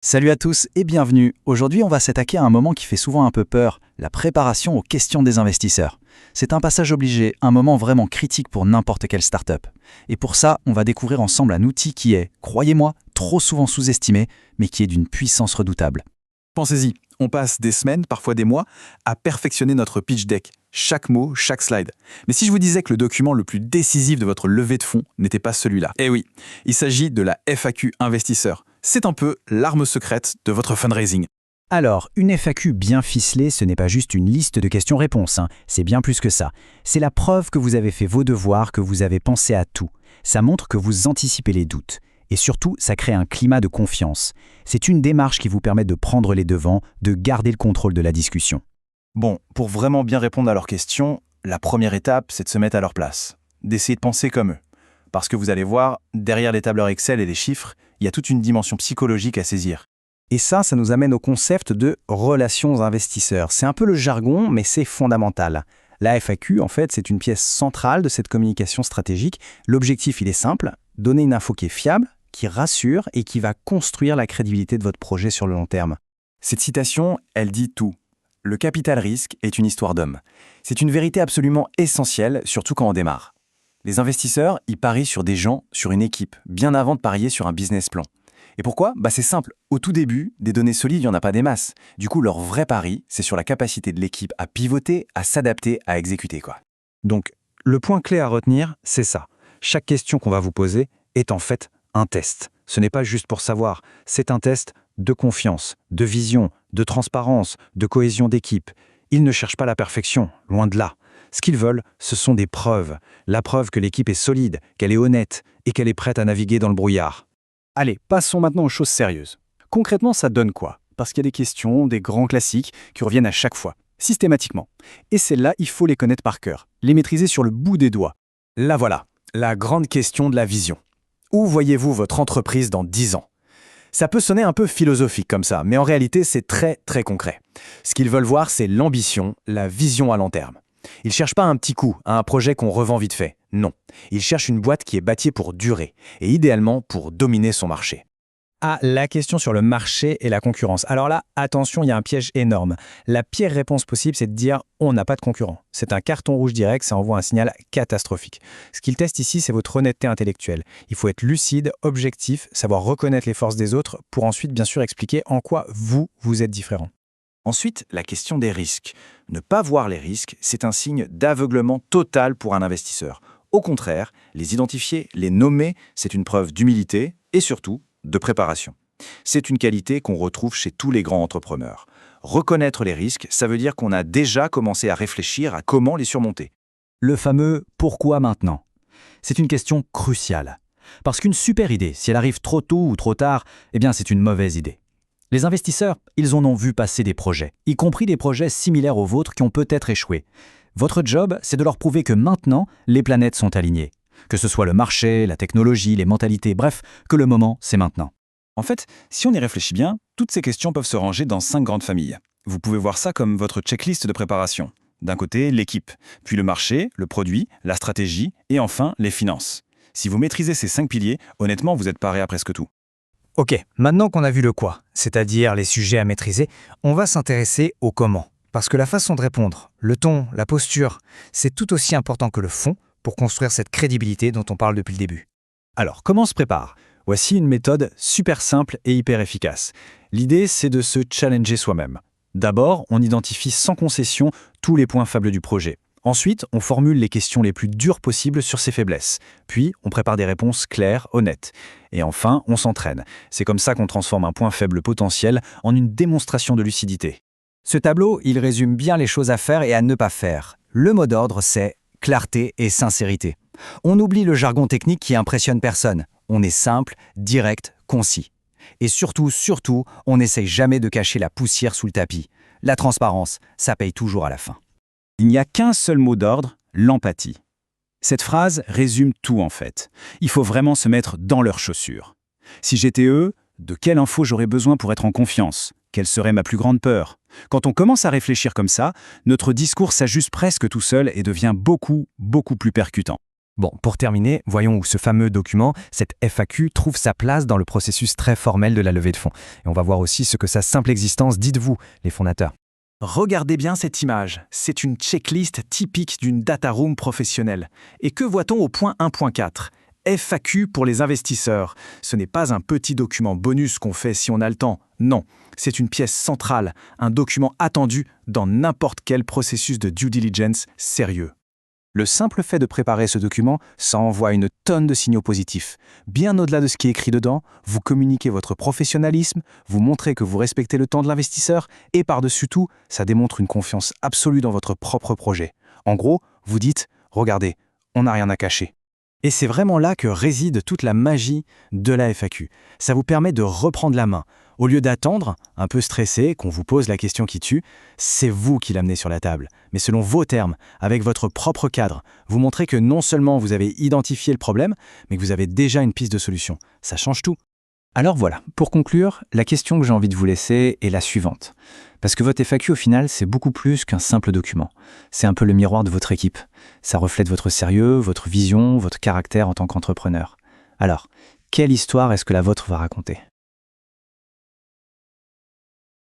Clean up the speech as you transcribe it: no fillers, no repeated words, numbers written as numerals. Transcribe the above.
Salut à tous et bienvenue. Aujourd'hui, on va s'attaquer à un moment qui fait souvent un peu peur, la préparation aux questions des investisseurs. C'est un passage obligé, un moment vraiment critique pour n'importe quelle startup. Et pour ça, on va découvrir ensemble un outil qui est, croyez-moi, trop souvent sous-estimé, mais qui est d'une puissance redoutable. Pensez-y, on passe des semaines, parfois des mois, à perfectionner notre pitch deck, chaque mot, chaque slide. Mais si je vous disais que le document le plus décisif de votre levée de fonds n'était pas celui-là, eh oui, il s'agit de la FAQ investisseur. C'est un peu l'arme secrète de votre fundraising. Alors, une FAQ bien ficelée, ce n'est pas juste une liste de questions-réponses, c'est bien plus que ça. C'est la preuve que vous avez fait vos devoirs, que vous avez pensé à tout. Ça montre que vous anticipez les doutes. Et surtout, ça crée un climat de confiance. C'est une démarche qui vous permet de prendre les devants, de garder le contrôle de la discussion. Bon, pour vraiment bien répondre à leurs questions, la première étape, c'est de se mettre à leur place, d'essayer de penser comme eux. Parce que vous allez voir, derrière les tableurs Excel et les chiffres, il y a toute une dimension psychologique à saisir. Et ça nous amène au concept de relations investisseurs. C'est un peu le jargon, mais c'est fondamental. La FAQ, en fait, c'est une pièce centrale de cette communication stratégique. L'objectif, il est simple, donner une info qui est fiable, qui rassure et qui va construire la crédibilité de votre projet sur le long terme. Cette citation, elle dit tout. Le capital risque est une histoire d'homme. C'est une vérité absolument essentielle, surtout quand on démarre. Les investisseurs, ils parient sur des gens, sur une équipe, bien avant de parier sur un business plan. Et pourquoi ? C'est simple. Au tout début, des données solides, il n'y en a pas des masses. Du coup, leur vrai pari, c'est sur la capacité de l'équipe à pivoter, à s'adapter, à exécuter, Donc, le point clé à retenir, c'est ça. Chaque question qu'on va vous poser est en fait un test. Ce n'est pas juste pour savoir, c'est un test de confiance, de vision, de transparence, de cohésion d'équipe. Ils ne cherchent pas la perfection, loin de là. Ce qu'ils veulent, ce sont des preuves. La preuve que l'équipe est solide, qu'elle est honnête et qu'elle est prête à naviguer dans le brouillard. Allez, passons maintenant aux choses sérieuses. Concrètement, ça donne quoi ? Parce qu'il y a des questions, des grands classiques qui reviennent à chaque fois, systématiquement. Et celles-là, il faut les connaître par cœur, les maîtriser sur le bout des doigts. Là voilà, la grande question de la vision. Où voyez-vous votre entreprise dans 10 ans ? Ça peut sonner un peu philosophique comme ça, mais en réalité, c'est très très concret. Ce qu'ils veulent voir, c'est l'ambition, la vision à long terme. Ils ne cherchent pas un petit coup, un projet qu'on revend vite fait. Non. Ils cherchent une boîte qui est bâtie pour durer, et idéalement pour dominer son marché. Ah, la question sur le marché et la concurrence. Alors là, attention, il y a un piège énorme. La pire réponse possible, c'est de dire « on n'a pas de concurrent ». C'est un carton rouge direct, ça envoie un signal catastrophique. Ce qu'il teste ici, c'est votre honnêteté intellectuelle. Il faut être lucide, objectif, savoir reconnaître les forces des autres pour ensuite, bien sûr, expliquer en quoi vous êtes différent. Ensuite, la question des risques. Ne pas voir les risques, c'est un signe d'aveuglement total pour un investisseur. Au contraire, les identifier, les nommer, c'est une preuve d'humilité et surtout de préparation. C'est une qualité qu'on retrouve chez tous les grands entrepreneurs. Reconnaître les risques, ça veut dire qu'on a déjà commencé à réfléchir à comment les surmonter. Le fameux « pourquoi maintenant ?» C'est une question cruciale. Parce qu'une super idée, si elle arrive trop tôt ou trop tard, c'est une mauvaise idée. Les investisseurs, ils en ont vu passer des projets, y compris des projets similaires aux vôtres qui ont peut-être échoué. Votre job, c'est de leur prouver que maintenant, les planètes sont alignées. Que ce soit le marché, la technologie, les mentalités, bref, que le moment, c'est maintenant. En fait, si on y réfléchit bien, toutes ces questions peuvent se ranger dans 5 grandes familles. Vous pouvez voir ça comme votre checklist de préparation. D'un côté, l'équipe, puis le marché, le produit, la stratégie et enfin les finances. Si vous maîtrisez ces 5 piliers, honnêtement, vous êtes paré à presque tout. Ok, maintenant qu'on a vu le quoi, c'est-à-dire les sujets à maîtriser, on va s'intéresser au comment. Parce que la façon de répondre, le ton, la posture, c'est tout aussi important que le fond pour construire cette crédibilité dont on parle depuis le début. Alors, comment on se prépare ? Voici une méthode super simple et hyper efficace. L'idée, c'est de se challenger soi-même. D'abord, on identifie sans concession tous les points faibles du projet. Ensuite, on formule les questions les plus dures possibles sur ses faiblesses. Puis, on prépare des réponses claires, honnêtes. Et enfin, on s'entraîne. C'est comme ça qu'on transforme un point faible potentiel en une démonstration de lucidité. Ce tableau, il résume bien les choses à faire et à ne pas faire. Le mot d'ordre, c'est clarté et sincérité. On oublie le jargon technique qui impressionne personne. On est simple, direct, concis. Et surtout, on n'essaye jamais de cacher la poussière sous le tapis. La transparence, ça paye toujours à la fin. Il n'y a qu'un seul mot d'ordre, l'empathie. Cette phrase résume tout en fait. Il faut vraiment se mettre dans leurs chaussures. Si j'étais eux, de quelle info j'aurais besoin pour être en confiance ? Quelle serait ma plus grande peur ? Quand on commence à réfléchir comme ça, notre discours s'ajuste presque tout seul et devient beaucoup plus percutant. Bon, pour terminer, voyons où ce fameux document, cette FAQ, trouve sa place dans le processus très formel de la levée de fonds. Et on va voir aussi ce que sa simple existence dit de vous, les fondateurs. Regardez bien cette image. C'est une checklist typique d'une data room professionnelle. Et que voit-on au point 1.4 ? FAQ pour les investisseurs. Ce n'est pas un petit document bonus qu'on fait si on a le temps. Non, c'est une pièce centrale, un document attendu dans n'importe quel processus de due diligence sérieux. Le simple fait de préparer ce document, ça envoie une tonne de signaux positifs. Bien au-delà de ce qui est écrit dedans, vous communiquez votre professionnalisme, vous montrez que vous respectez le temps de l'investisseur et par-dessus tout, ça démontre une confiance absolue dans votre propre projet. En gros, vous dites « Regardez, on n'a rien à cacher ». Et c'est vraiment là que réside toute la magie de la FAQ. Ça vous permet de reprendre la main. Au lieu d'attendre, un peu stressé, qu'on vous pose la question qui tue, c'est vous qui l'amenez sur la table. Mais selon vos termes, avec votre propre cadre, vous montrez que non seulement vous avez identifié le problème, mais que vous avez déjà une piste de solution. Ça change tout. Alors voilà, pour conclure, la question que j'ai envie de vous laisser est la suivante. Parce que votre FAQ, au final, c'est beaucoup plus qu'un simple document. C'est un peu le miroir de votre équipe. Ça reflète votre sérieux, votre vision, votre caractère en tant qu'entrepreneur. Alors, quelle histoire est-ce que la vôtre va raconter ?